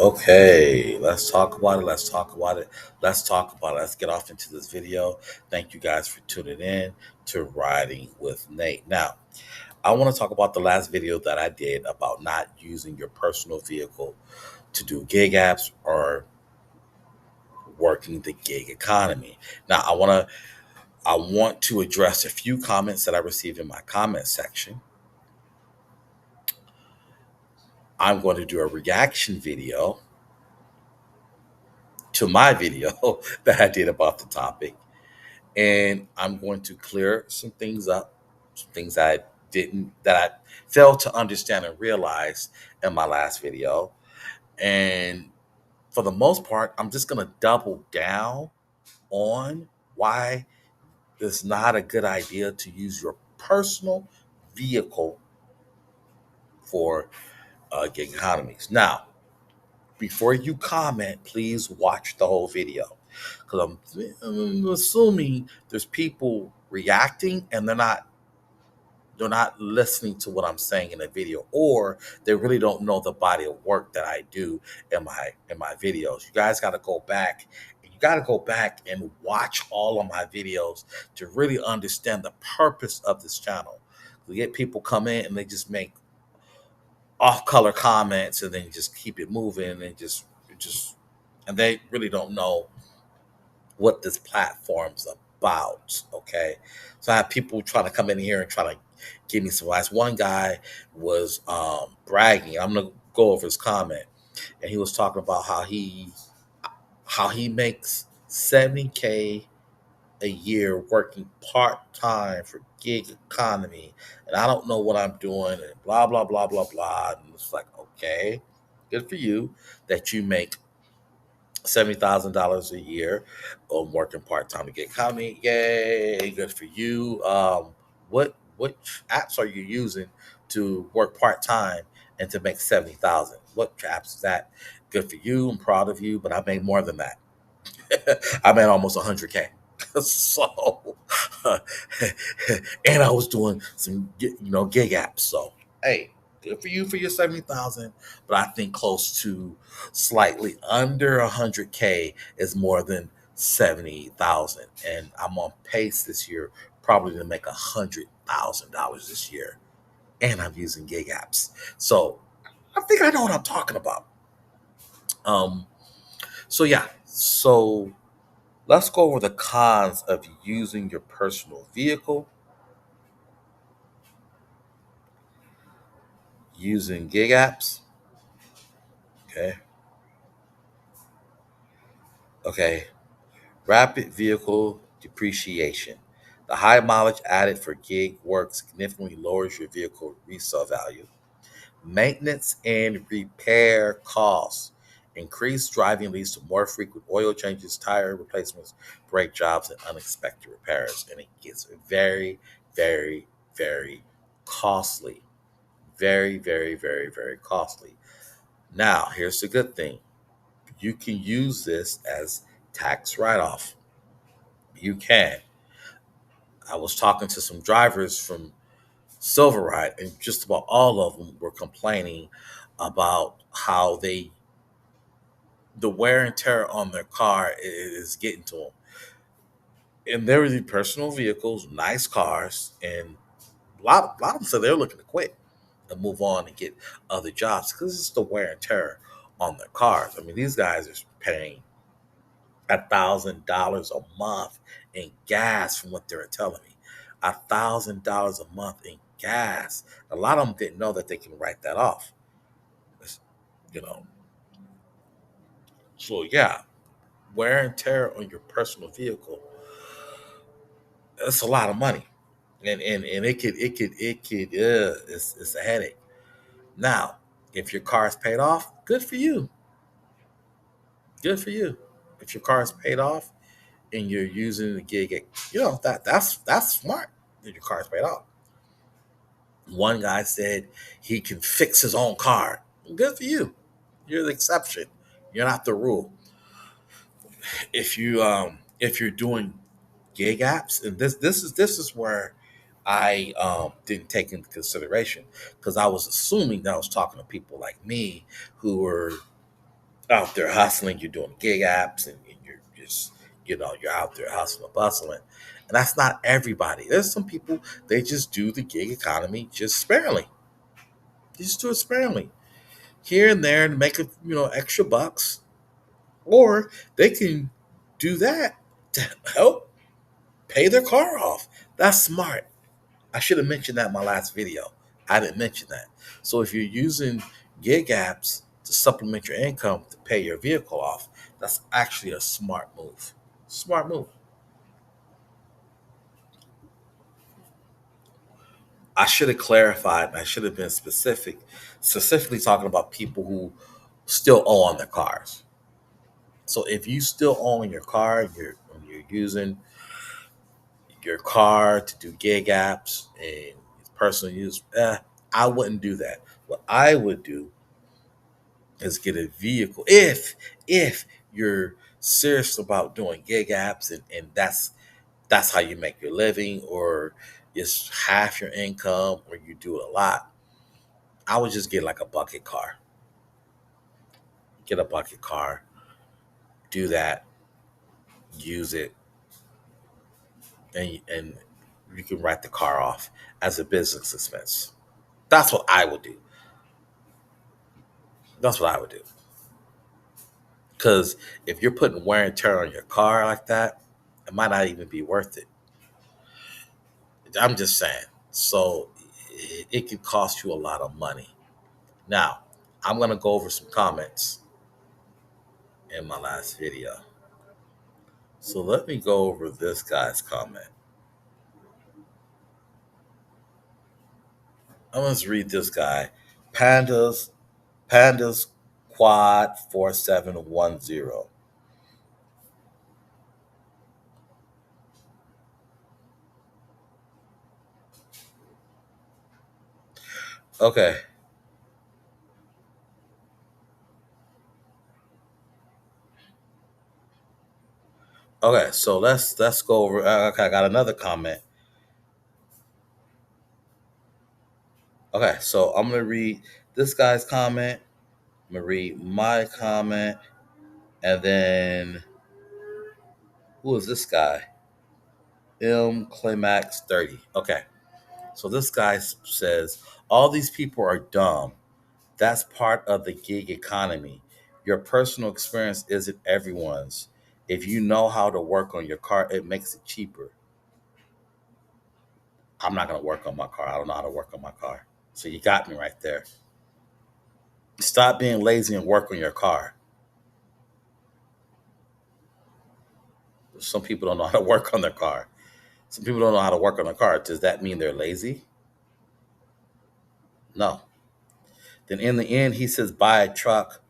Okay, let's talk about it. Let's talk about it. Let's talk about it. Let's get off into this video. Thank you guys for tuning in to Riding with Nate. Now, I want to talk about the last video that I did about not using your personal vehicle to do gig apps or working the gig economy. Now, I want to address a few comments that I received in my comment section. I'm going to do a reaction video to my video that I did about the topic, and I'm going to clear some things up, some things that I failed to understand and realize in my last video. And for the most part, I'm just going to double down on why it's not a good idea to use your personal vehicle for gig economies. Now, before you comment, please watch the whole video because I'm assuming there's people reacting and they're not listening to what I'm saying in the video, or they really don't know the body of work that I do in my videos. You guys got to go back. You got to go back and watch all of my videos to really understand the purpose of this channel. We get people come in and they just make off color comments and then just keep it moving and just and they really don't know what this platform's about. Okay. So I have people trying to come in here and try to give me some advice. One guy was bragging. I'm gonna go over his comment, and he was talking about how he makes 70K a year working part-time for gig economy, and I don't know what I'm doing, and blah blah blah blah blah. And it's like, okay, good for you that you make $70,000 a year working part time to get economy. Yay, good for you. What apps are you using to work part time and to make 70,000? What apps is that? Good for you. I'm proud of you, but I made more than that. I made almost 100K. So, and I was doing some gig apps. So hey, good for you for your 70,000. But I think close to slightly under 100K is more than 70,000, and I'm on pace this year probably to make $100,000 this year, and I'm using gig apps. So I think I know what I'm talking about. Um. So yeah. So let's go over the cons of using your personal vehicle, using gig apps. Okay. Okay. Rapid vehicle depreciation. The high mileage added for gig work significantly lowers your vehicle resale value. Maintenance and repair costs. Increased driving leads to more frequent oil changes, tire replacements, brake jobs, and unexpected repairs. And it gets very, very, very costly. Very, very, very, very costly. Now, here's the good thing: you can use this as tax write off. You can. I was talking to some drivers from Silverite, and just about all of them were complaining about how the wear and tear on their car is getting to them. And they're the personal vehicles, nice cars, and a lot of them said they're looking to quit and move on and get other jobs because it's the wear and tear on their cars. I mean, these guys are paying $1,000 a month in gas, from what they were telling me. $1,000 a month in gas. A lot of them didn't know that they can write that off. It's- You know, so yeah, wear and tear on your personal vehicle. It's a lot of money, and it could it's a headache. Now, if your car is paid off, good for you. Good for you. If your car is paid off and you're using the gig, that's smart. That your car is paid off. One guy said he can fix his own car. Good for you. You're the exception. You're not the rule. If you're doing gig apps, and this is where I didn't take into consideration, because I was assuming that I was talking to people like me who were out there hustling, you're doing gig apps, and you're just, you're out there hustling and bustling. And that's not everybody. There's some people, they just do the gig economy just sparingly. They just do it sparingly. Here and there to make a, extra bucks. Or they can do that to help pay their car off. That's smart. I should have mentioned that in my last video. I didn't mention that. So if you're using gig apps to supplement your income to pay your vehicle off, that's actually a smart move. Smart move. I should have clarified. I should have been specific, specifically talking about people who still own their cars. So if you still own your car, you're using your car to do gig apps and personal use, I wouldn't do that. What I would do is get a vehicle if you're serious about doing gig apps, and that's how you make your living, or it's half your income, or you do it a lot. I would just get like a bucket car. Get a bucket car, do that, use it, and you can write the car off as a business expense. That's what I would do. That's what I would do. Because if you're putting wear and tear on your car like that, it might not even be worth it. I'm just saying. So it could cost you a lot of money. Now, I'm going to go over some comments in my last video. So let me go over this guy's comment. I'm going to read this guy. Pandas, Pandas Quad 4710. Okay. Okay, so let's go over. Okay, I got another comment. Okay, so I'm gonna read this guy's comment. I'm gonna read my comment, and then who is this guy? M Climax 30. Okay, so this guy says all these people are dumb. That's part of the gig economy. Your personal experience isn't everyone's. If you know how to work on your car, it makes it cheaper. I'm not gonna work on my car. I don't know how to work on my car. So you got me right there. Stop being lazy and work on your car. Some people don't know how to work on their car. Some people don't know how to work on a car. Does that mean they're lazy? No. Then in the end, he says buy a truck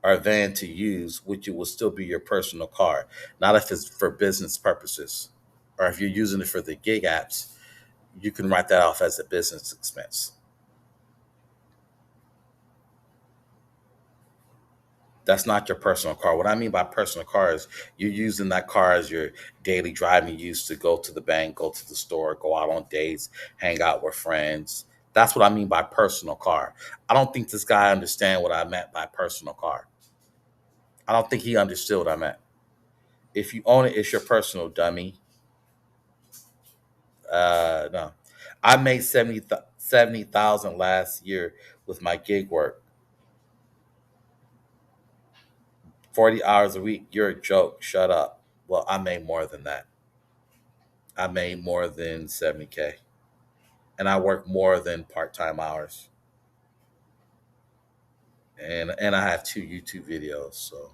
or a van to use, which it will still be your personal car, not if it's for business purposes. Or if you're using it for the gig apps, you can write that off as a business expense. That's not your personal car. What I mean by personal car is you're using that car as your daily driving use to go to the bank, go to the store, go out on dates, hang out with friends. That's what I mean by personal car. I don't think this guy understand what I meant by personal car. I don't think he understood what I meant. If you own it, it's your personal dummy. No. I made 70,000 last year with my gig work, 40 hours a week. You're a joke. Shut up. Well, I made more than that. I made more than 70K. And I work more than part-time hours. And I have two YouTube videos, so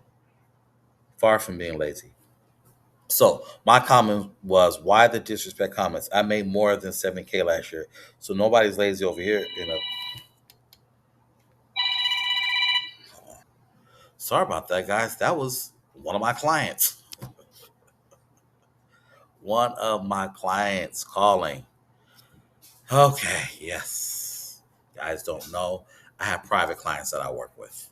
far from being lazy. So my comment was, why the disrespect comments? I made more than 7K last year. So nobody's lazy over here. Sorry about that, guys. That was one of my clients. One of my clients calling. Okay, yes. Guys don't know. I have private clients that I work with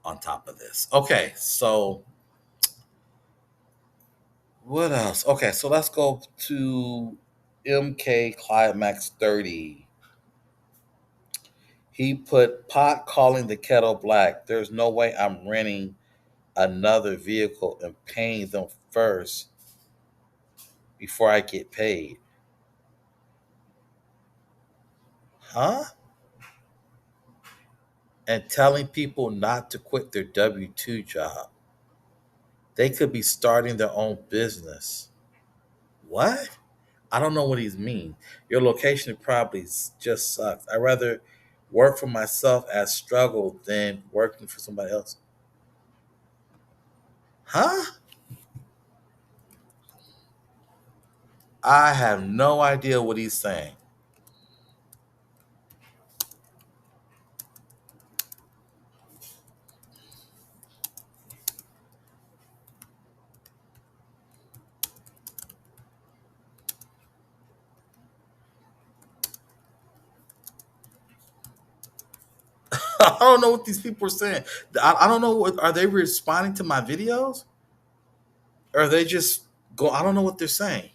on top of this. Okay, so what else? Okay, so let's go to MK Climax 30. He put pot calling the kettle black. There's no way I'm renting another vehicle and paying them first before I get paid. Huh? And telling people not to quit their W 2 job. They could be starting their own business. What? I don't know what he's mean. Your location probably just sucks. I'd rather work for myself as struggle than working for somebody else. Huh? I have no idea what he's saying. I don't know what these people are saying. I don't know. Are they responding to my videos? Or are they just go? I don't know what they're saying.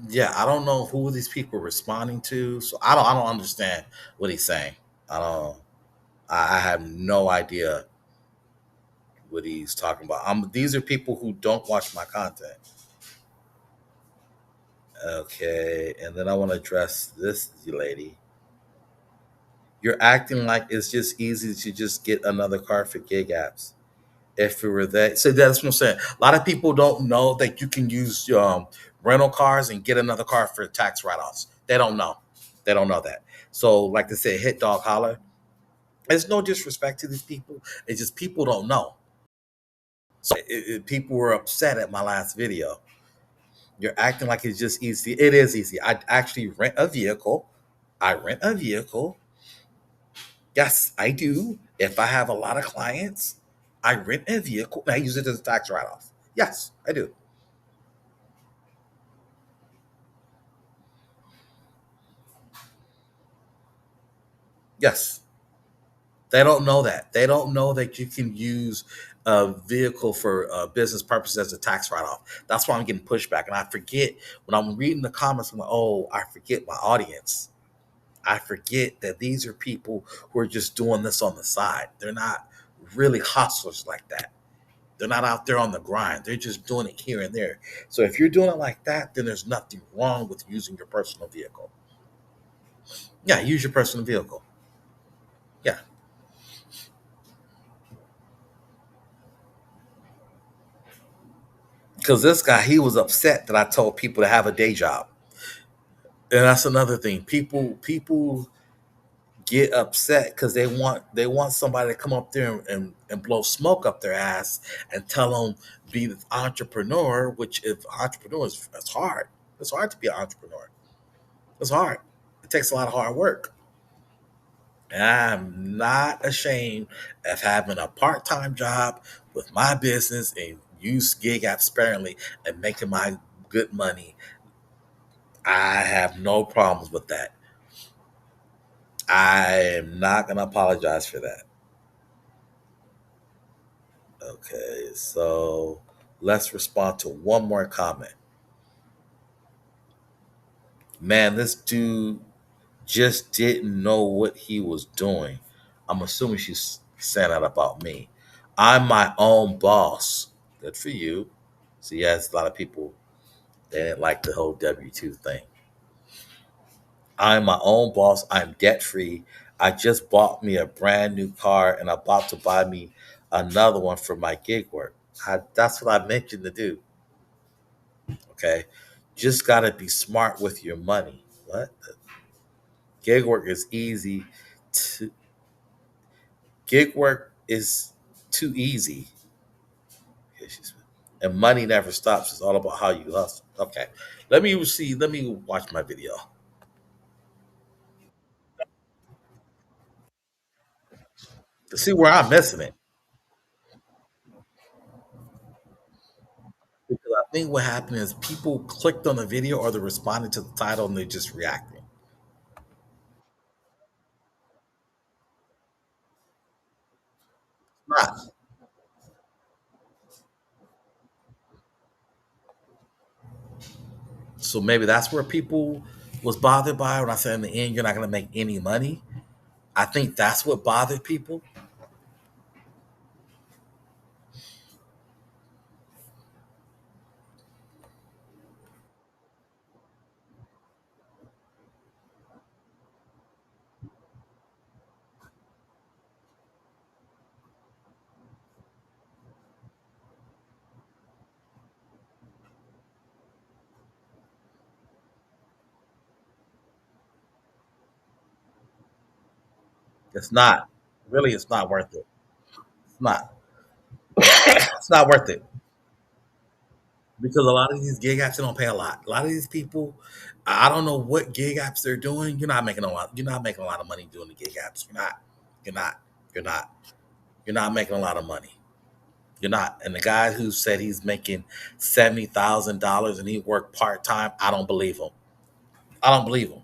Yeah, I don't know who these people are responding to. So I don't understand what he's saying. I don't. I have no idea what he's talking about. These are people who don't watch my content. Okay, and then I want to address this lady. You're acting like it's just easy to just get another car for gig apps. If it were that, so that's what I'm saying. A lot of people don't know that you can use rental cars and get another car for tax write-offs. They don't know. They don't know that. So, like they said, hit dog holler. There's no disrespect to these people. It's just people don't know. So people were upset at my last video. You're acting like it's just easy. It is easy. I actually rent a vehicle. I rent a vehicle. Yes, I do. If I have a lot of clients, I rent a vehicle and I use it as a tax write off. Yes, I do. Yes. They don't know that. They don't know that you can use a vehicle for business purposes as a tax write off. That's why I'm getting pushback. And I forget when I'm reading the comments, I'm like, oh, I forget my audience. I forget that these are people who are just doing this on the side. They're not really hustlers like that. They're not out there on the grind. They're just doing it here and there. So if you're doing it like that, then there's nothing wrong with using your personal vehicle. Yeah, use your personal vehicle. Yeah, because this guy, he was upset that I told people to have a day job, and that's another thing. People get upset because they want somebody to come up there and blow smoke up their ass and tell them be the entrepreneur. Which if entrepreneurs, that's hard. It's hard to be an entrepreneur. It's hard. It takes a lot of hard work. And I'm not ashamed of having a part time job with my business and use gig apps sparingly and making my good money. I have no problems with that. I am not going to apologize for that. Okay, so let's respond to one more comment. Man, this dude just didn't know what he was doing. I'm assuming she's saying that about me. I'm my own boss. Good for you. So yes, a lot of people they didn't like the whole W-2 thing. I'm my own boss. I'm debt free. I just bought me a brand new car and I'm about to buy me another one for my gig work. That's what I mentioned to do. Okay. just got to be smart with your money. What? Gig work is easy. To, gig work is too easy. And money never stops. It's all about how you hustle. Okay. Let me see. Let me watch my video to see where I'm missing it. Because I think what happened is people clicked on the video or they responded to the title and they're just reacting. Not. So maybe that's where people was bothered by when I said in the end you're not going to make any money. I think that's what bothered people. It's not. Really, it's not worth it. It's not. It's not worth it because a lot of these gig apps they don't pay a lot. A lot of these people, I don't know what gig apps they're doing. You're not making a lot. You're not making a lot of money doing the gig apps. You're not. You're not. You're not. You're not making a lot of money. You're not. And the guy who said he's making $70,000 and he worked part time, I don't believe him. I don't believe him.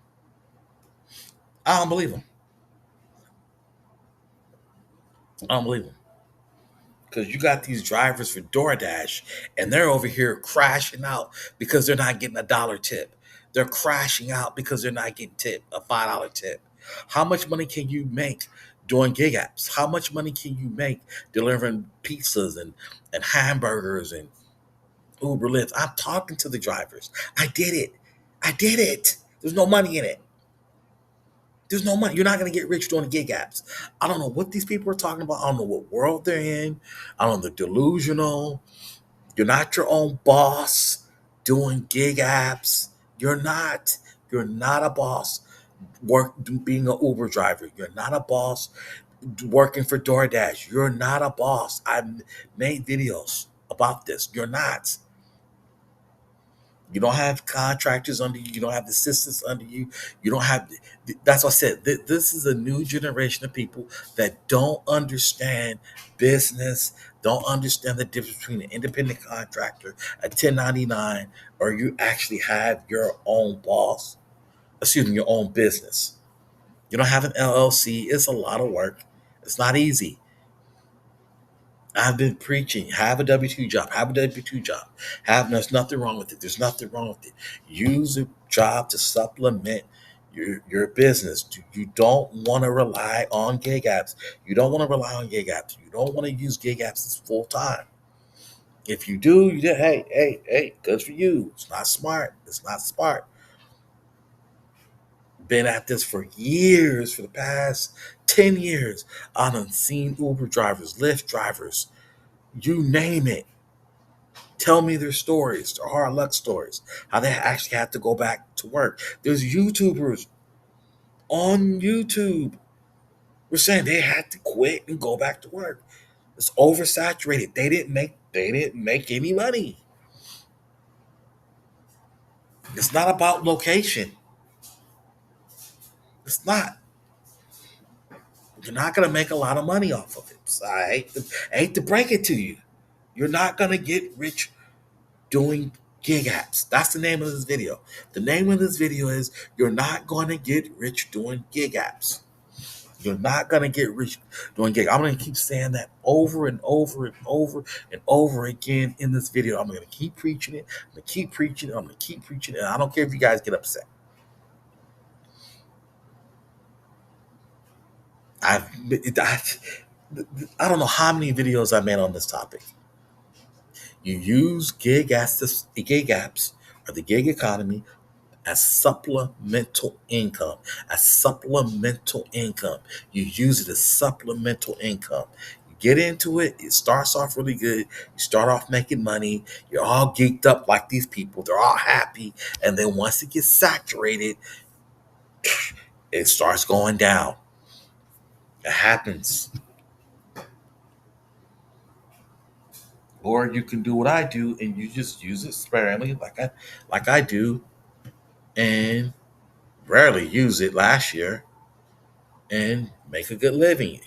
I don't believe him. I don't believe him. Because you got these drivers for DoorDash and they're over here crashing out because they're not getting a dollar tip. They're crashing out because they're not getting tip, a $5 tip. How much money can you make doing gig apps? How much money can you make delivering pizzas and hamburgers and Uber Lyft? I'm talking to the drivers. I did it. I did it. There's no money in it. There's no money. You're not going to get rich doing gig apps. I don't know what these people are talking about. I don't know what world they're in. I don't know. They're delusional. You're not your own boss doing gig apps. You're not. You're not a boss being an Uber driver. You're not a boss working for DoorDash. You're not a boss. I've made videos about this. You're not. You don't have contractors under you. You don't have assistants under you. You don't have. That's what I said. This is a new generation of people that don't understand business, don't understand the difference between an independent contractor, a 1099, or you actually have your own boss. Excuse me, your own business. You don't have an LLC. It's a lot of work. It's not easy. I've been preaching, have a W 2 job, have a W 2 job. There's nothing wrong with it. There's nothing wrong with it. Use a job to supplement your business. You don't want to rely on gig apps. You don't want to rely on gig apps. You don't want to use gig apps as full time. If you do, hey, good for you. It's not smart. It's not smart. Been at this for years, for the past 10 years. I've done seen Uber drivers, Lyft drivers, you name it, tell me their stories, their hard luck stories, how they actually had to go back to work. There's YouTubers on YouTube were saying they had to quit and go back to work. It's oversaturated. They didn't make any money. It's not about location. It's not. You're not gonna make a lot of money off of it. So I hate to break it to you. You're not gonna get rich doing gig apps. That's the name of this video. The name of this video is You're Not Gonna Get Rich Doing Gig Apps. You're not gonna get rich doing gig. I'm gonna keep saying that over and over and over and over again in this video. I'm gonna keep preaching it. I'm gonna keep preaching it. I'm gonna keep preaching it. And I don't care if you guys get upset. I've I, I don't know how many videos I made on this topic. You use gig apps or the gig economy as supplemental income. As supplemental income. You use it as supplemental income. Get into it. It starts off really good. You start off making money. You're all geeked up like these people. They're all happy. And then once it gets saturated, it starts going down. It happens. Or you can do what I do and you just use it sparingly, like I do, and rarely use it last year and make a good living.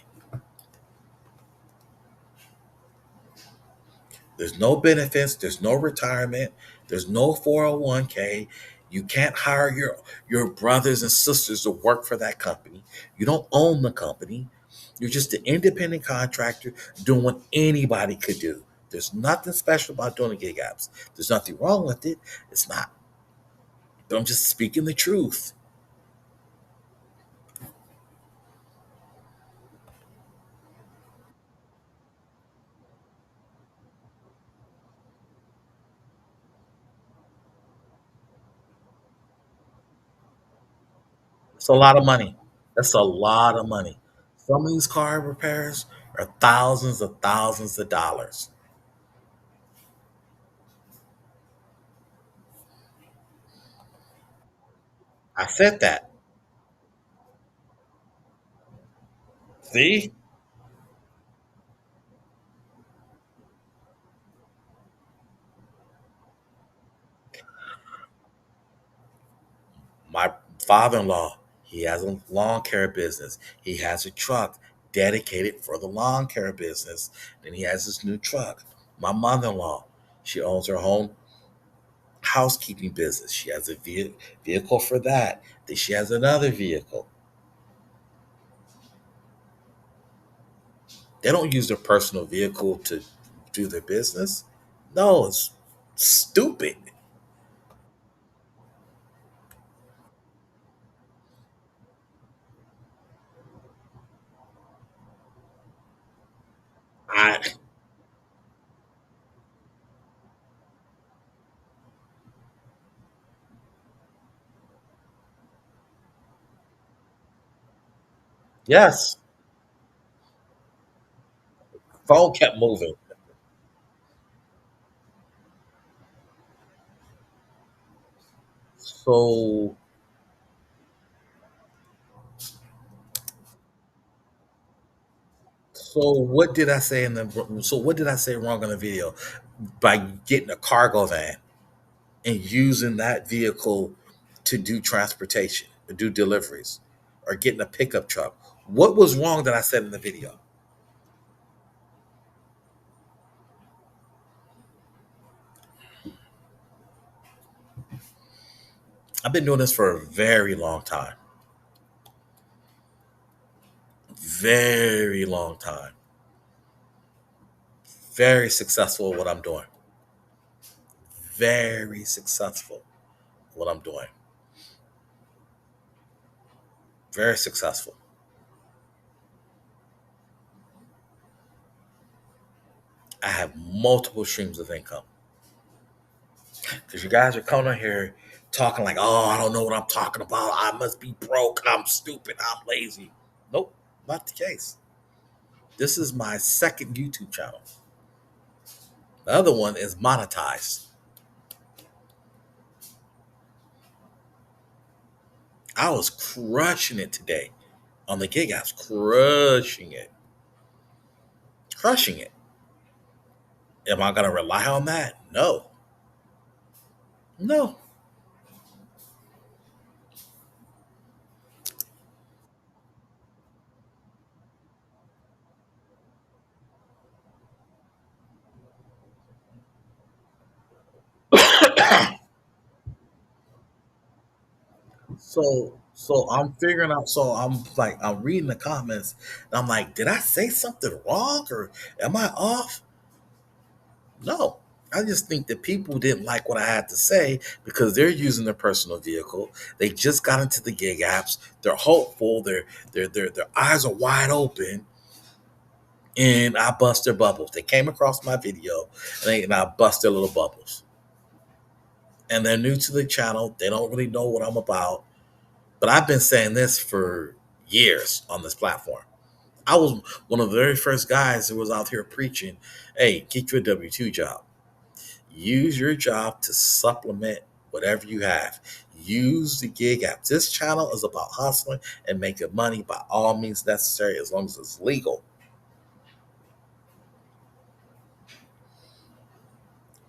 There's no benefits, there's no retirement, there's no 401k. You can't hire your brothers and sisters to work for that company. You don't own the company. You're just an independent contractor doing what anybody could do. There's nothing special about doing the gig apps. There's nothing wrong with it. It's not. I'm just speaking the truth. It's a lot of money. That's a lot of money. Some of these car repairs are thousands of dollars. I said that. See? My father-in-law, he has a lawn care business. He has a truck dedicated for the lawn care business. Then he has his new truck. My mother-in-law, she owns her own housekeeping business. She has a vehicle for that. Then she has another vehicle. They don't use their personal vehicle to do their business. No, it's stupid. I yes, phone kept moving. So so what did I say in the so what did I say wrong in the video? By getting a cargo van and using that vehicle to do transportation, to do deliveries, or getting a pickup truck. What was wrong that I said in the video? I've been doing this for a very long time. Very long time. Very successful at what I'm doing. Very successful at what I'm doing. Very successful. I have multiple streams of income. Because you guys are coming on here talking like, oh, I don't know what I'm talking about. I must be broke. I'm stupid. I'm lazy. Nope, not the case. This is my second YouTube channel. The other one is monetized. I was crushing it today on the gig apps, crushing it, crushing it. Am I going to rely on that? No, no. So I'm figuring out. So I'm like, I'm reading the comments, and I'm like, did I say something wrong, or am I off? No, I just think that people didn't like what I had to say because they're using their personal vehicle. They just got into the gig apps. They're hopeful. Their eyes are wide open, and I bust their bubbles. They came across my video, and I bust their little bubbles. And they're new to the channel. They don't really know what I'm about. But I've been saying this for years on this platform. I was one of the very first guys who was out here preaching, hey, get you a W 2 job. Use your job to supplement whatever you have. Use the gig app. This channel is about hustling and making money by all means necessary as long as it's legal.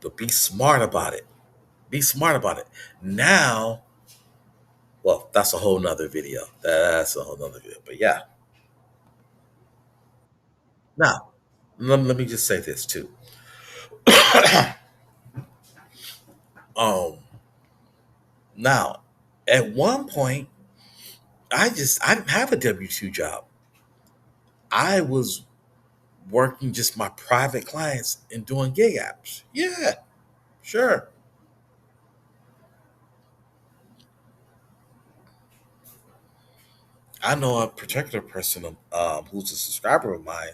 But be smart about it. Be smart about it. Now, well, that's a whole nother video. That's a whole nother video. But yeah. Now, let me just say this too. um Now, at one point, I didn't have a W 2 job. I was working just my private clients and doing gig apps. Yeah, sure. I know a particular person who's a subscriber of mine.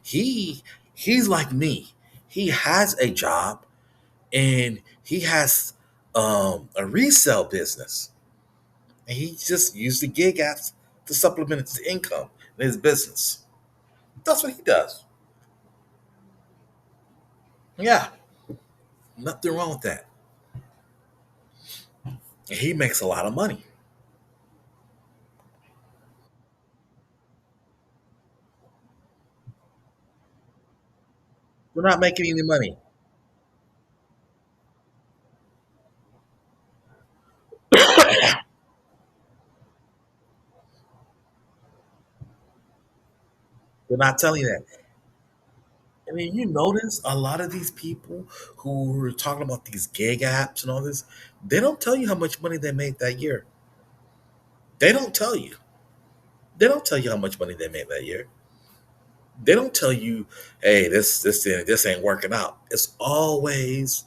He he's like me. He has a job and he has a resale business. And he just used the gig apps to supplement his income in his business. That's what he does. Yeah, nothing wrong with that. And he makes a lot of money. We're not making any money. We're not telling you that. I mean, you notice a lot of these people who are talking about these gig apps and all this, they don't tell you how much money they made that year. They don't tell you. They don't tell you how much money they made that year. They don't tell you, hey, this ain't working out. It's always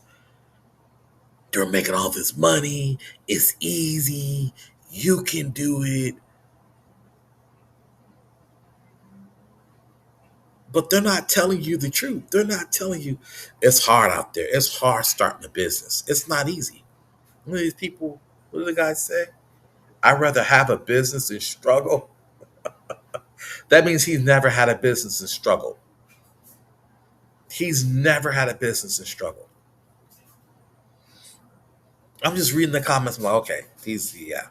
they're making all this money. It's easy. You can do it. But they're not telling you the truth. They're not telling you it's hard out there. It's hard starting a business. It's not easy. What do these people, what do the guys say? I'd rather have a business than struggle. That means he's never had a business and struggle. He's never had a business and struggle. I'm just reading the comments. I'm like, okay, he's, yeah,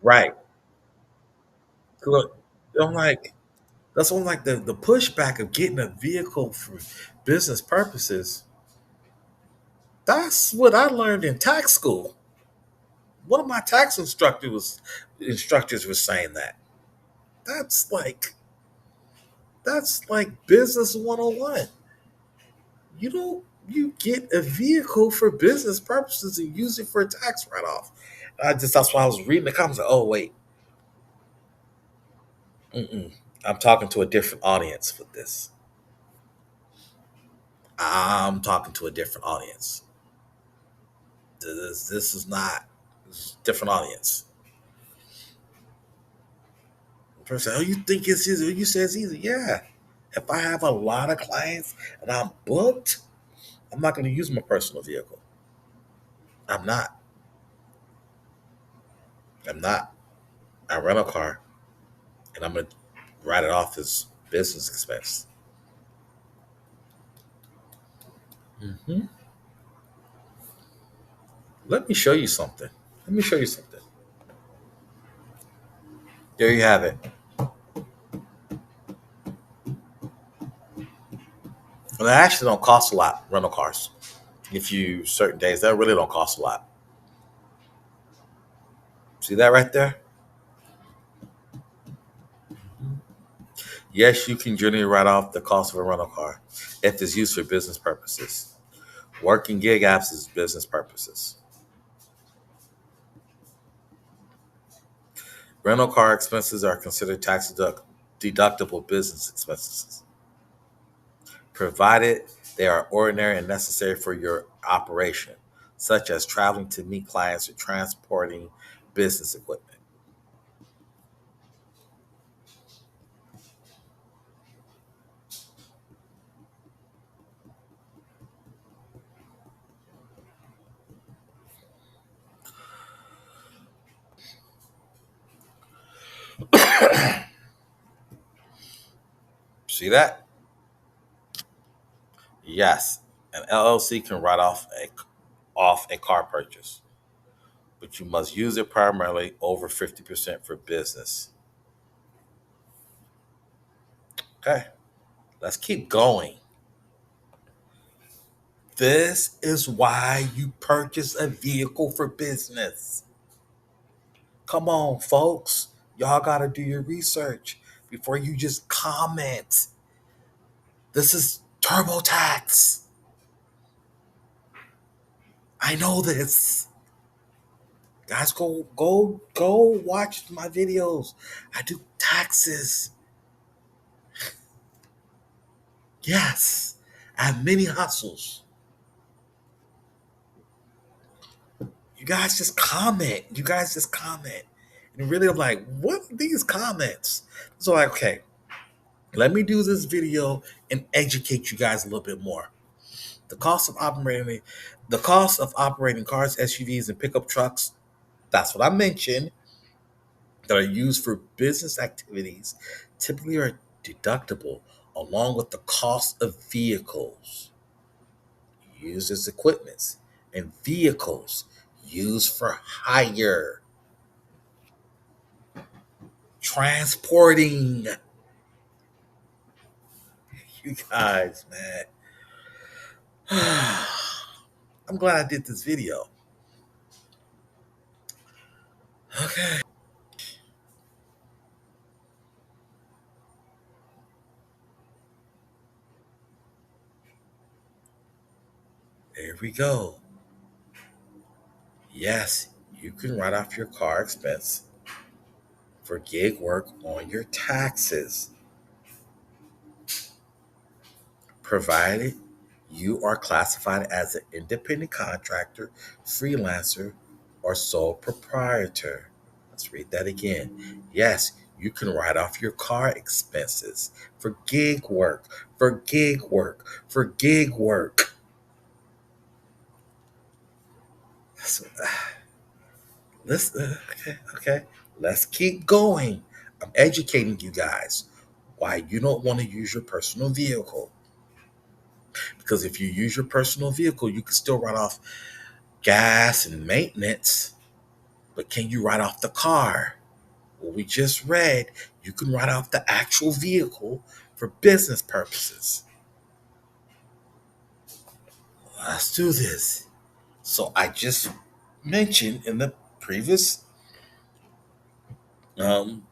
right. Look, I'm like, that's one like the pushback of getting a vehicle for business purposes. That's what I learned in tax school. One of my tax instructors was saying that. That's like that's like business 101. You don't you get a vehicle for business purposes and use it for a tax write-off. That's why I was reading the comments. Like, oh wait, mm-mm. I'm talking to a different audience with this. I'm talking to a different audience. This is not this is a different audience. The person, oh, you think it's easy? You say it's easy? Yeah. If I have a lot of clients and I'm booked, I'm not going to use my personal vehicle. I'm not. I'm not. I rent a car and I'm going to write it off as business expense. Hmm. Let me show you something. Let me show you something. There you have it. And they actually don't cost a lot, rental cars. If you certain days, that really don't cost a lot. See that right there? Yes, you can generally write off the cost of a rental car if it's used for business purposes. Working gig apps is business purposes. Rental car expenses are considered deductible business expenses, provided they are ordinary and necessary for your operation, such as traveling to meet clients or transporting business equipment. See that? Yes, an LLC can write off a car purchase, but you must use it primarily over 50% for business. Okay, let's keep going. This is why you purchase a vehicle for business. Come on, folks. Y'all got to do your research before you just comment. This is TurboTax. I know this. Guys, go watch my videos. I do taxes. Yes. I have many hustles. You guys just comment. You guys just comment. And really I'm like, what are these comments? So like, okay, let me do this video and educate you guys a little bit more. The cost of operating the cost of operating cars, SUVs, and pickup trucks, that's what I mentioned, that are used for business activities typically are deductible along with the cost of vehicles used as equipments and vehicles used for hire, transporting. You guys, man. I'm glad I did this video. Okay. There we go. Yes, you can write off your car expense for gig work on your taxes, provided you are classified as an independent contractor, freelancer, or sole proprietor. Let's read that again. Yes, you can write off your car expenses for gig work, for gig work, for gig work. So, let's okay. Let's keep going. I'm educating you guys why you don't want to use your personal vehicle. Because if you use your personal vehicle, you can still write off gas and maintenance, but can you write off the car? Well, we just read you can write off the actual vehicle for business purposes. Let's do this. So I just mentioned in the previous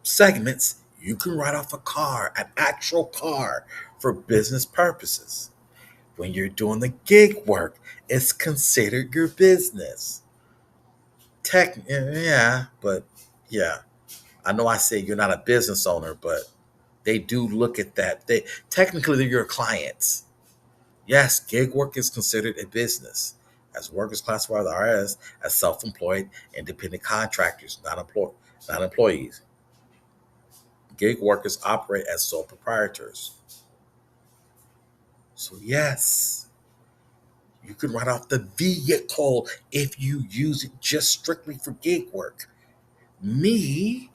segments, you can write off a car, an actual car, for business purposes. When you're doing the gig work, it's considered your business. Yeah, but yeah, I know I say you're not a business owner, but they do look at that. They technically they're your clients. Yes, gig work is considered a business, as workers classified by the IRS as self-employed, independent contractors, not employees. Gig workers operate as sole proprietors. So yes, you can write off the vehicle if you use it just strictly for gig work. Me,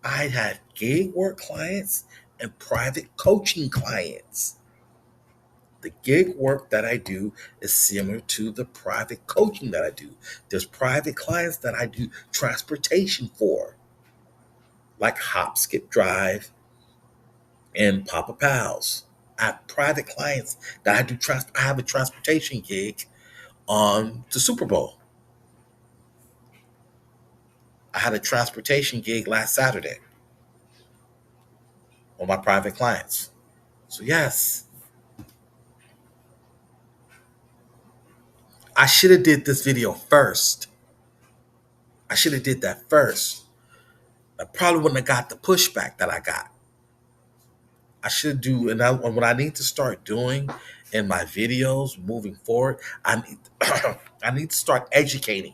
I have gig work clients and private coaching clients. The gig work that I do is similar to the private coaching that I do. There's private clients that I do transportation for, like Hop Skip Drive and Papa Pals. I have private clients that I do I have a transportation gig on the Super Bowl. I had a transportation gig last Saturday on my private clients. So yes, I should have did this video first. I should have did that first. I probably wouldn't have got the pushback that I got. I should do, and what I need to start doing in my videos moving forward, I need I need to start educating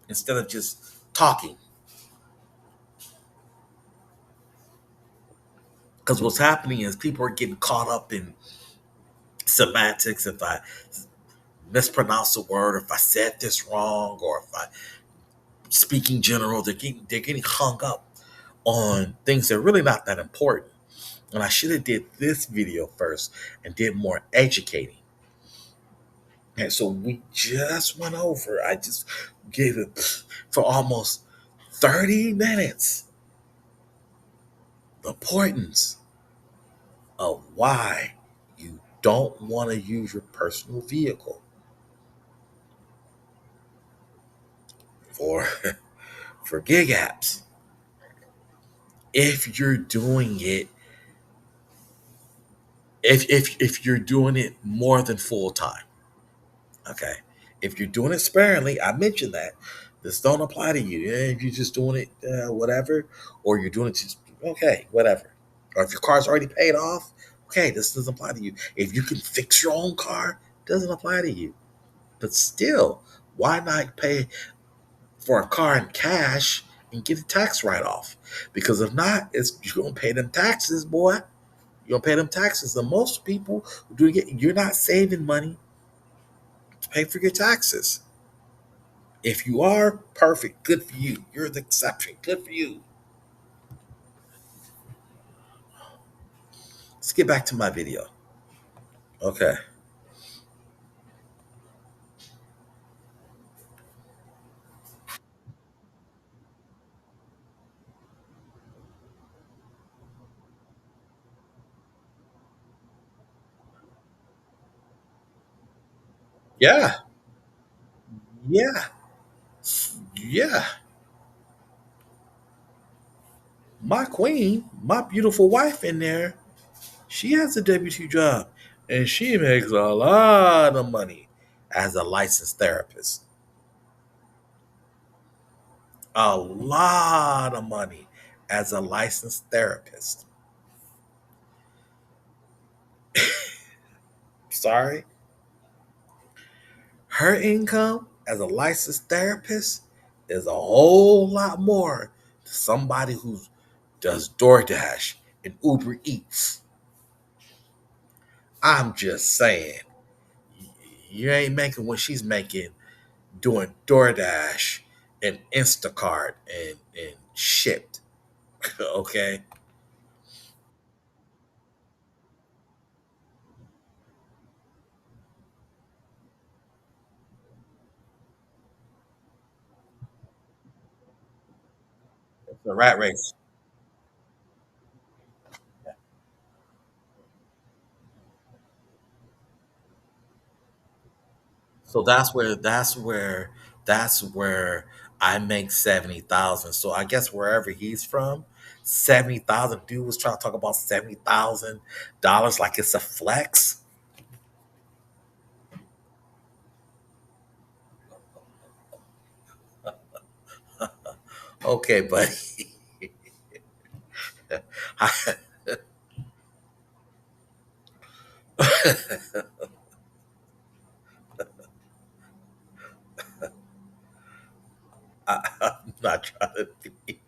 instead of just talking. Because what's happening is people are getting caught up in semantics. If I mispronounce a word, or if I said this wrong, or if I speaking general, they're getting hung up on things that are really not that important. And I should have did this video first and did more educating. And so we just went over. I just gave it for almost 30 minutes the importance of why you don't want to use your personal vehicle for for gig apps. If you're doing it, if you're doing it more than full time, okay. If you're doing it sparingly, I mentioned that this don't apply to you. If you're just doing it, whatever, or you're doing it just okay, whatever. Or if your car's already paid off, okay, this doesn't apply to you. If you can fix your own car, it doesn't apply to you. But still, why not pay for a car in cash and get a tax write off? Because if not, it's you're gonna pay them taxes, boy. You're gonna pay them taxes. And most people who do it, you're not saving money to pay for your taxes. If you are perfect, good for you. You're the exception. Good for you. Let's get back to my video. Okay. Yeah. Yeah. Yeah. My queen, my beautiful wife in there, she has a W-2 job and she makes a lot of money as a licensed therapist. A lot of money as a licensed therapist. Sorry. Her income as a licensed therapist is a whole lot more than somebody who does DoorDash and Uber Eats. I'm just saying, you ain't making what she's making doing DoorDash and Instacart and shipped. Okay. It's a rat race. So that's where I make 70,000. So I guess wherever he's from, 70,000. Dude was trying to talk about $70,000 like it's a flex. Okay, buddy. I, I'm not trying to be.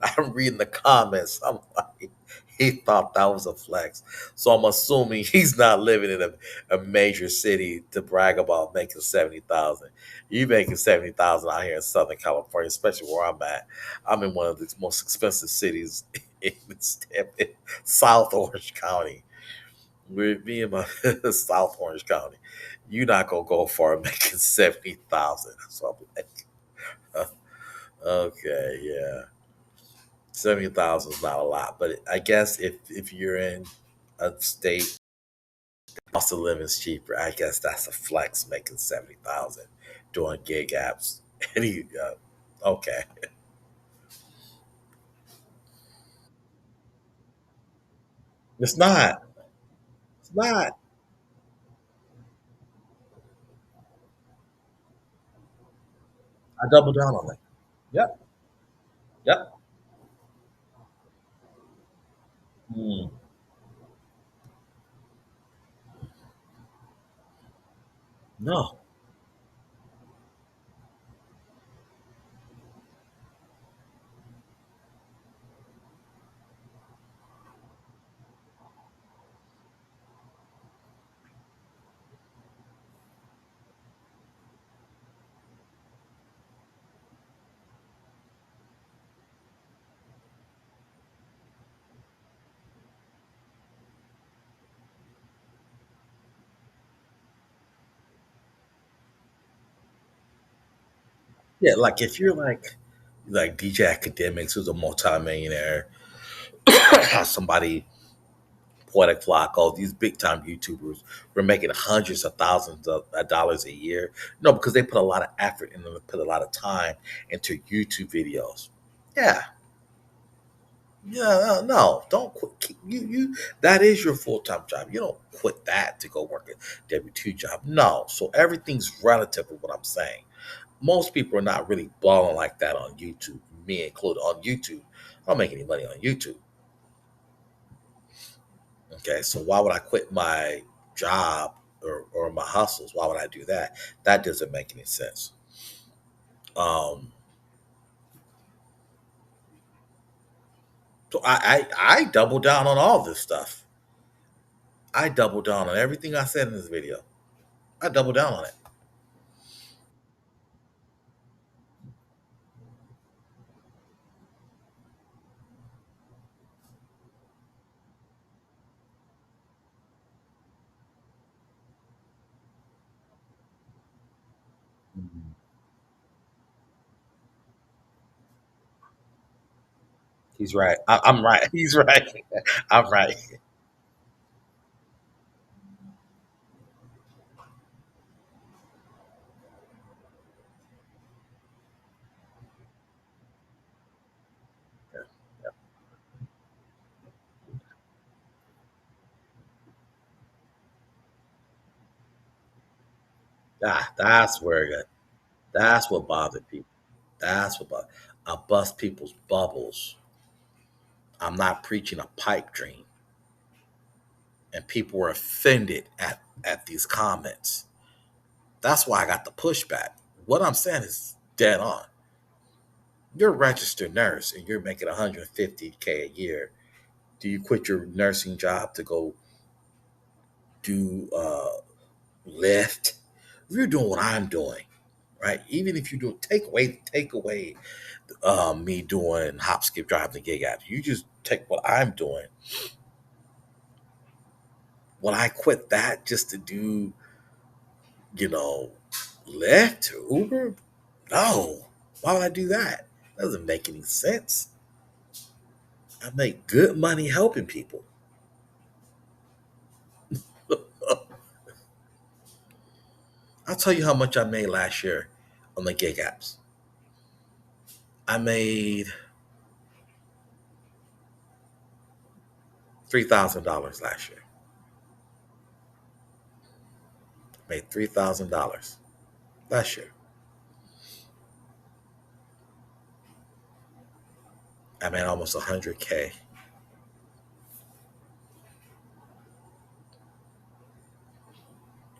I'm reading the comments. I'm like, he thought that was a flex. So I'm assuming he's not living in a major city to brag about making 70,000. You making 70,000 out here in Southern California, especially where I'm at. I'm in one of the most expensive cities in South Orange County. With me in my South Orange County, you're not gonna go far making 70,000. So I'm like, okay, yeah. 70,000 is not a lot, but I guess if you're in a state cost of living is cheaper, I guess that's a flex making 70,000 doing gig apps. And okay, it's not. It's not. I double down on it. Yep. Yep. Mm, no. Yeah, like if you're like DJ Academics, who's a multimillionaire, somebody Poetic Flock, all these big time YouTubers were making hundreds of thousands of dollars a year. No, because they put a lot of effort and they put a lot of time into YouTube videos. Yeah, yeah, no, don't quit. You that is your full time job. You don't quit that to go work a W-2 job. No, so everything's relative. Of what I'm saying. Most people are not really balling like that on YouTube. Me included on YouTube. I don't make any money on YouTube. Okay, so why would I quit my job or my hustles? Why would I do that? That doesn't make any sense. Um, so I double down on all this stuff. I double down on everything I said in this video. I double down on it. Mhm. He's right. I'm right. He's right. I'm right. Yeah, yeah. That's where that's what bothered people. That's what bothered. I bust people's bubbles. I'm not preaching a pipe dream, and people were offended at these comments. That's why I got the pushback. What I'm saying is dead on. You're a registered nurse and you're making 150K a year. Do you quit your nursing job to go do Lyft? If you're doing what I'm doing, right? Even if you do take away me doing hop, skip, drive, and gig apps. You just take what I'm doing. When I quit that just to do, you know, Lyft or Uber, no. Why would I do that? That doesn't make any sense. I make good money helping people. I'll tell you how much I made last year on the gig apps. I made $3,000 last year. Made $3,000 last year. I made almost 100K.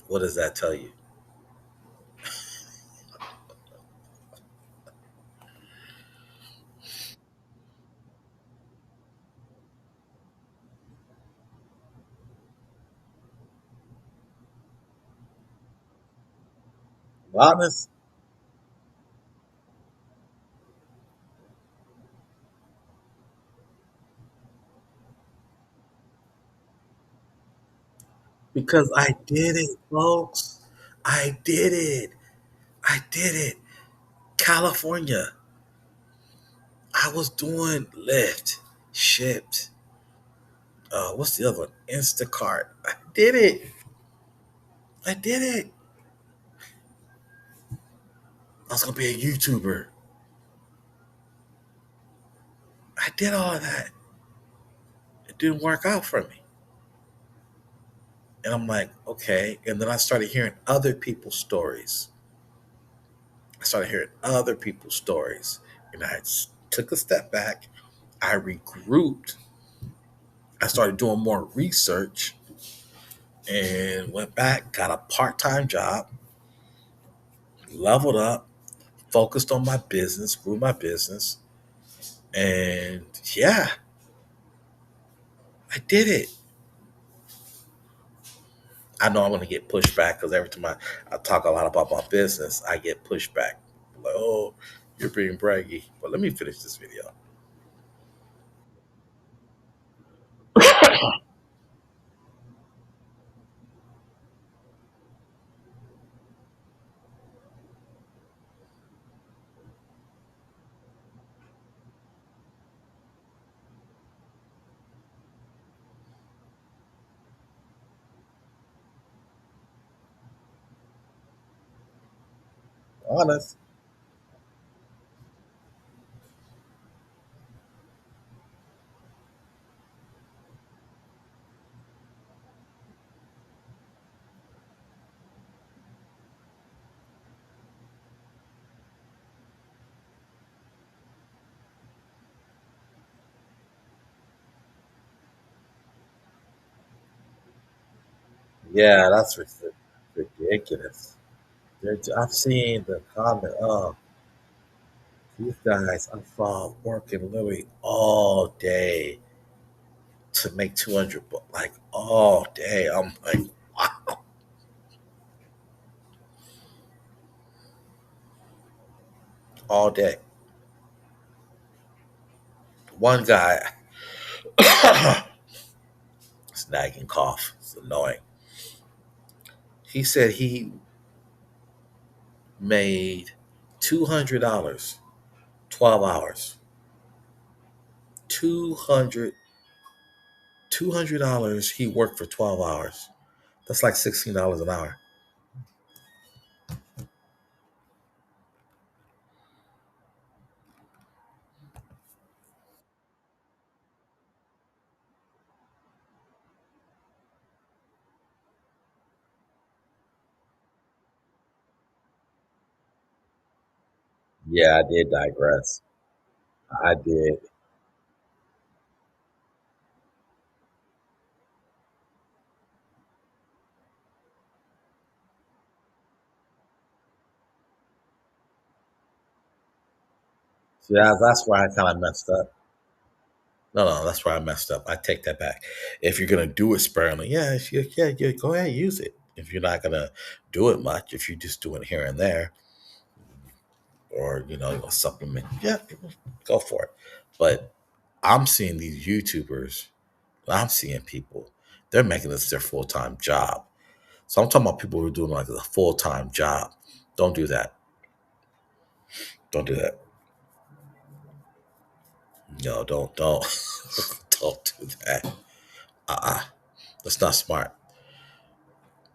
What does that tell you? Honest, because I did it, folks. I did it. I did it. California. I was doing Lyft, Shipped. What's the other one? Instacart. I did it. I did it. I was gonna be a YouTuber. I did all of that. It didn't work out for me. And I'm like, okay. And then I started hearing other people's stories. I started hearing other people's stories. And took a step back. I regrouped. I started doing more research and went back, got a part time job, leveled up, focused on my business, grew my business. And yeah, I did it. I know I'm going to get pushed back because every time I talk a lot about my business, I get pushed back. Like, oh, you're being braggy. But let me finish this video. Honest. Yeah, that's ridiculous. I've seen the comment. Oh, these guys I saw working literally all day to make 200, like all day. I'm like, wow, all day. One guy, snagging cough. It's annoying. He said he made $200, 12 hours. 200 $200 he worked for 12 hours. That's like $16 an hour. Yeah, I did digress. I did. Yeah, that's where I kind of messed up. No, that's where I messed up. I take that back. If you're gonna do it sparingly, yeah, yeah, go ahead, use it. If you're not gonna do it much, if you just do it here and there, or you know, supplement, yeah, go for it. But I'm seeing these YouTubers. I'm seeing people. They're making this their full time job. So I'm talking about people who are doing like a full time job. Don't do that. Don't do that. No, don't don't do that. Uh-uh. That's not smart.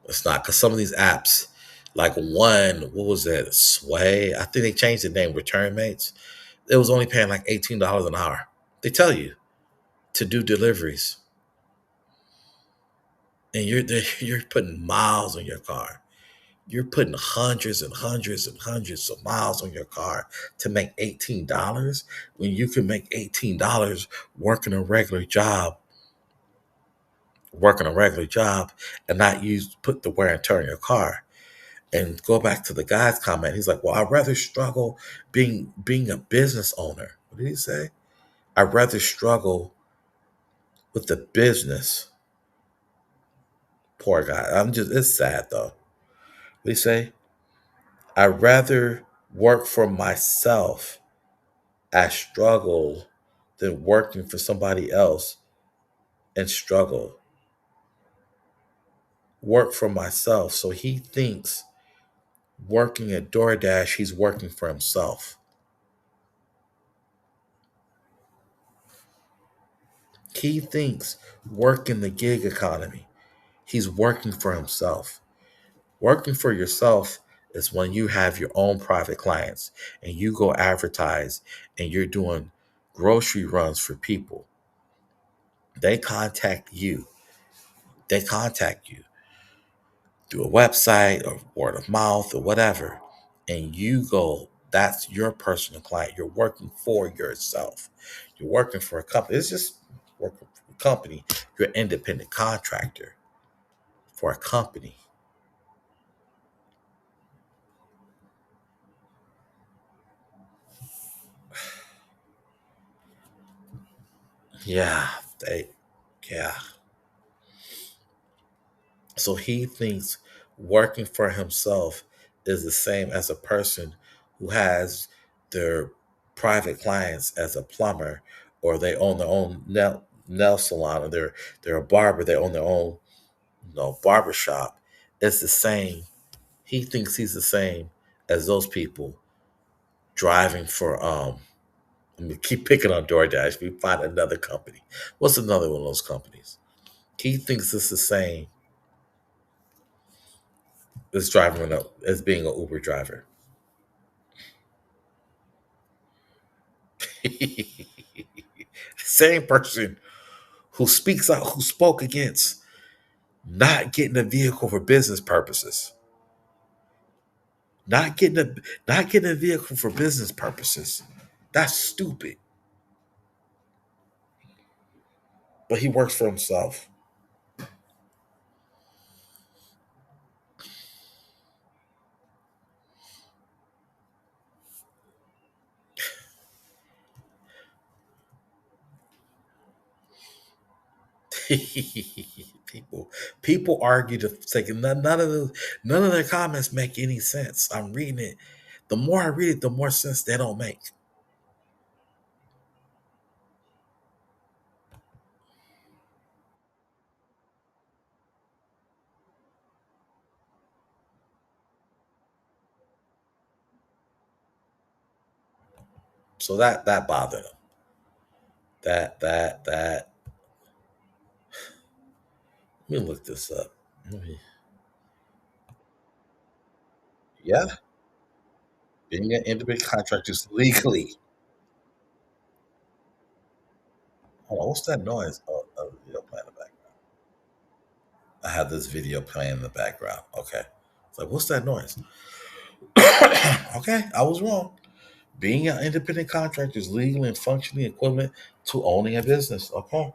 It's not, because some of these apps, like one, what was that? Sway. I think they changed the name. Return Mates. It was only paying like $18 an hour. They tell you to do deliveries, and you're putting miles on your car. You're putting hundreds and hundreds and hundreds of miles on your car to make $18 when you can make $18 working a regular job, working a regular job, and not use put the wear and tear on your car. And go back to the guy's comment. He's like, "Well, I'd rather struggle being a business owner." What did he say? I'd rather struggle with the business. Poor guy. I'm just it's sad though. What did he say? I'd rather work for myself as struggle than working for somebody else and struggle. Work for myself. So he thinks working at DoorDash, he's working for himself. He thinks working the gig economy, he's working for himself. Working for yourself is when you have your own private clients and you go advertise and you're doing grocery runs for people. They contact you. They contact you through a website or word of mouth or whatever. And you go, that's your personal client. You're working for yourself. You're working for a company. It's just working for a company. You're an independent contractor for a company. Yeah, they, yeah. So he thinks working for himself is the same as a person who has their private clients as a plumber, or they own their own nail salon, or they're a barber, they own their own barber shop. It's the same. He thinks he's the same as those people driving for I'm gonna keep picking on DoorDash. We find another company. What's another one of those companies? He thinks it's the same as driving as being an Uber driver. Same person who speaks out, who spoke against not getting a vehicle for business purposes, not getting a not getting a vehicle for business purposes. That's stupid. But he works for himself. people people argue to say none of their comments make any sense. I'm reading it. The more I read it, the more sense they don't make. So that bothered them. That. Let me look this up. Yeah, being an independent contractor is legally. Hold on, what's that noise? Oh, a video playing in the background. I have this video playing in the background. Okay, it's like, what's that noise? Okay, I was wrong. Being an independent contractor is legally and functionally equivalent to owning a business. Okay.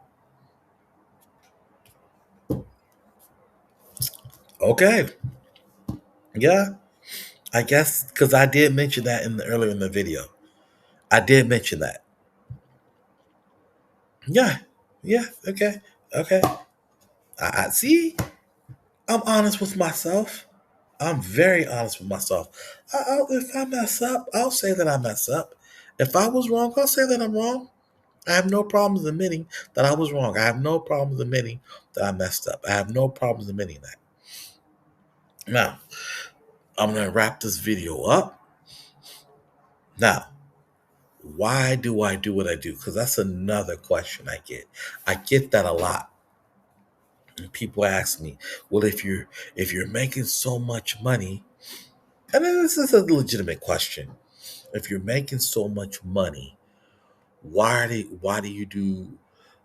Okay. Yeah. I guess because I did mention that earlier in the video. I did mention that. Yeah. Yeah. Okay. Okay. I see. I'm honest with myself. I'm very honest with myself. If I mess up, I'll say that I mess up. If I was wrong, I'll say that I'm wrong. I have no problems admitting that I was wrong. I have no problems admitting that I messed up. I have no problems admitting that. Now, I'm going to wrap this video up. Now, why do I do what I do? Because that's another question I get. I get that a lot. And people ask me, well, if you're making so much money, and this is a legitimate question. If you're making so much money, why do you do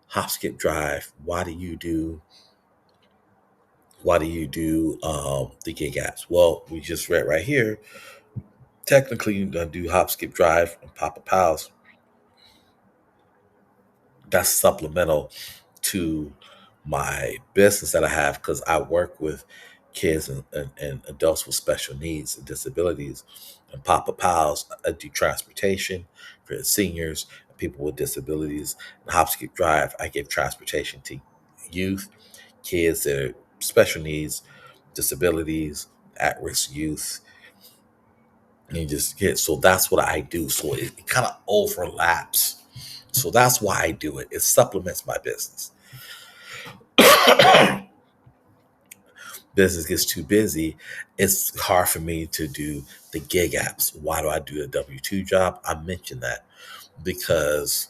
hop skip drive? Why do you do the gig apps? Well, we just read right here. Technically, you're gonna do hop skip drive and Papa Pals. That's supplemental to my business that I have because I work with kids and adults with special needs and disabilities. And Papa Pals, I do transportation for the seniors and people with disabilities. And Hopskip Drive, I give transportation to youth, kids that are special needs, disabilities, at risk youth. And you just get so that's what I do. So it kind of overlaps. So that's why I do it. It supplements my business. Business gets too busy, it's hard for me to do the gig apps. Why do I do a W 2 job? I mentioned that because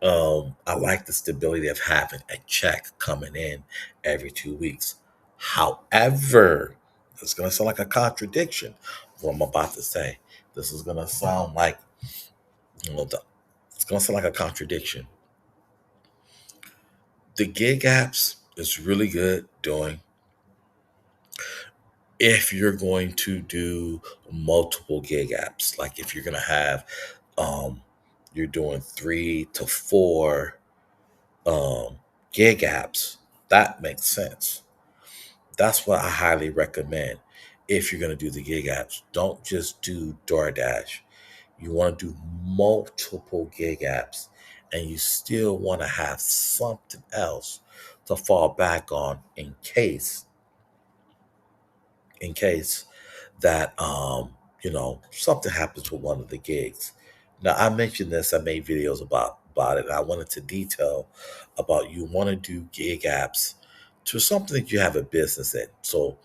I like the stability of having a check coming in every 2 weeks. However, it's going to sound like a contradiction, what I'm about to say. This is going to sound like, you know, it's going to sound like a contradiction. The gig apps is really good doing if you're going to do multiple gig apps, like if you're going to have um you're doing 3 to 4 um gig apps, that makes sense. That's what I highly recommend. If you're going to do the gig apps, don't just do DoorDash. You want to do multiple gig apps, and you still want to have something else to fall back on in case that something happens with one of the gigs. Now I mentioned this, I made videos about it. I wanted to detail about you want to do gig apps to something that you have a business in. So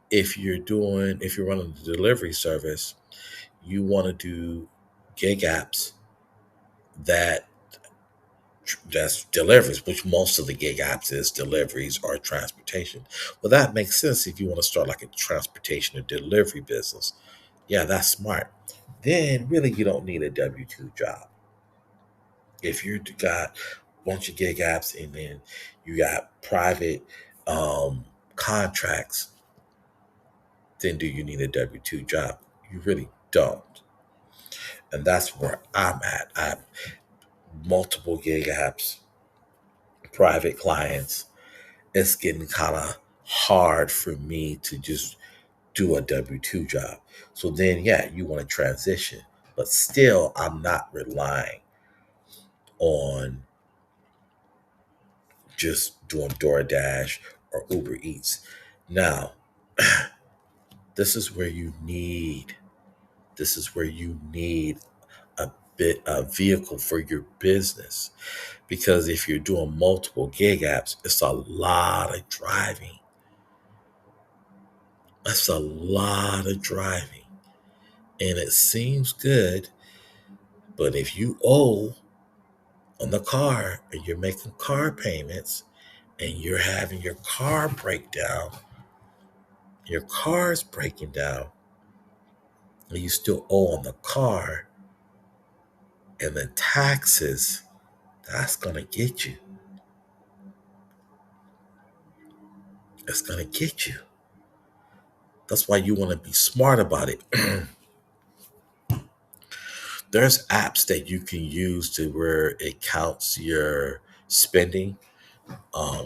if you're running the delivery service, you want to do gig apps that that's deliveries, which most of the gig apps is deliveries or transportation. Well, that makes sense if you want to start like a transportation or delivery business. Yeah, that's smart. then really you don't need a W 2 job. If you got a bunch of gig apps and then you got private um, contracts, then do you need a W 2 job? You really don't. And that's where I'm at. I have multiple gig apps, private clients. It's getting kind of hard for me to just do a W 2 job. So then, yeah, you want to transition. But still, I'm not relying on just doing DoorDash or Uber Eats. Now, this is where you need this is where you need a vehicle for your business, because if you're doing multiple gig apps, it's a lot of driving. That's a lot of driving. And it seems good, but if you owe on the car and you're making car payments and you're having your car break down, your car's breaking down, and you still owe on the car and the taxes, that's gonna get you. It's gonna get you. That's why you want to be smart about it. There's apps that you can use to where it counts your spending. Um,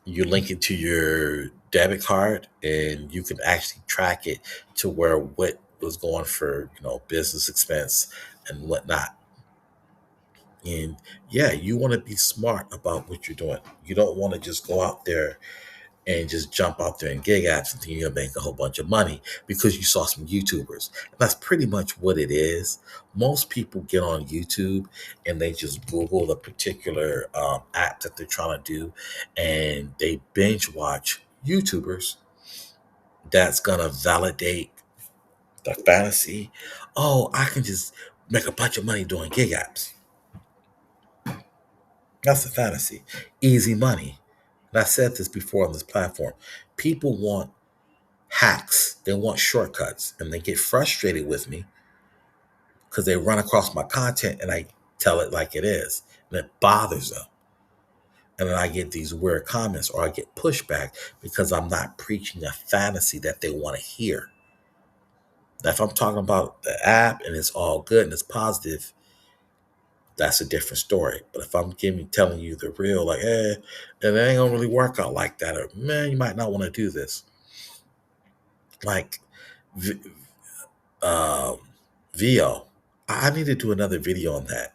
you link it to your debit card, and you can actually track it to where what was going for business expense and whatnot. And yeah, you want to be smart about what you're doing. You don't want to just go out there and just jump out there and gig apps and think you're gonna make a whole bunch of money because you saw some YouTubers. And that's pretty much what it is. Most people get on YouTube and they just Google the particular app that they're trying to do, and they binge watch YouTubers that's gonna validate the fantasy. Oh, I can just make a bunch of money doing gig apps. That's the fantasy. Easy money. And I said this before on this platform. People want hacks. They want shortcuts, and they get frustrated with me because they run across my content and I tell it like it is, and it bothers them. And then I get these weird comments or I get pushback because I'm not preaching a fantasy that they want to hear. Now, if I'm talking about the app and it's all good and it's positive, that's a different story. But if I'm telling you the real, like, and it ain't gonna really work out like that, or man, you might not want to do this. Like, um, VO. I need to do another video on that.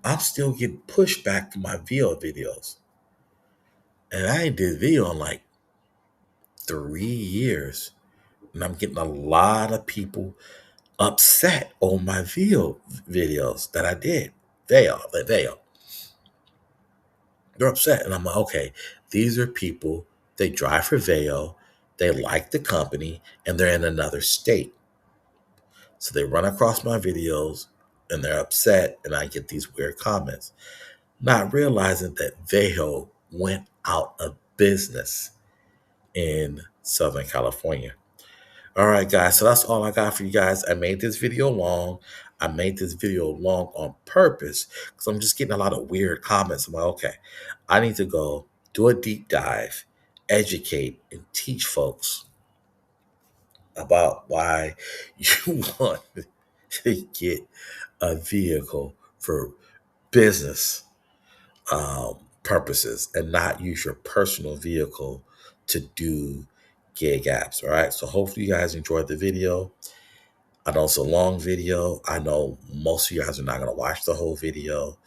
I'm still getting pushback from my VO videos. And I ain't did video in like 3 years. And I'm getting a lot of people upset on my VO videos that I did. They are. They're upset. And I'm like, okay, these are people, they drive for Vail, they like the company, and they're in another state. So they run across my videos and they're upset, and I get these weird comments, not realizing that Veho went out of business in Southern California. All right, guys. So that's all I got for you guys. I made this video long. I made this video long on purpose because I'm just getting a lot of weird comments. I'm like, okay, I need to go do a deep dive, educate, and teach folks about why you want to get a vehicle for business purposes and not use your personal vehicle to do gig apps. All right. So hopefully you guys enjoyed the video. I know it's a long video. I know most of you guys are not going to watch the whole video.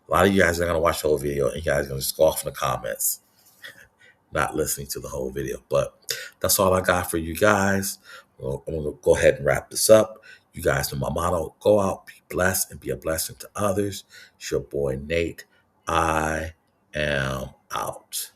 A lot of you guys are going to watch the whole video and you guys are going to just go off in the comments, not listening to the whole video. But that's all I got for you guys. Well, I'm going to go ahead and wrap this up. You guys know my motto: go out, be blessed, and be a blessing to others. It's your boy, Nate. I am out.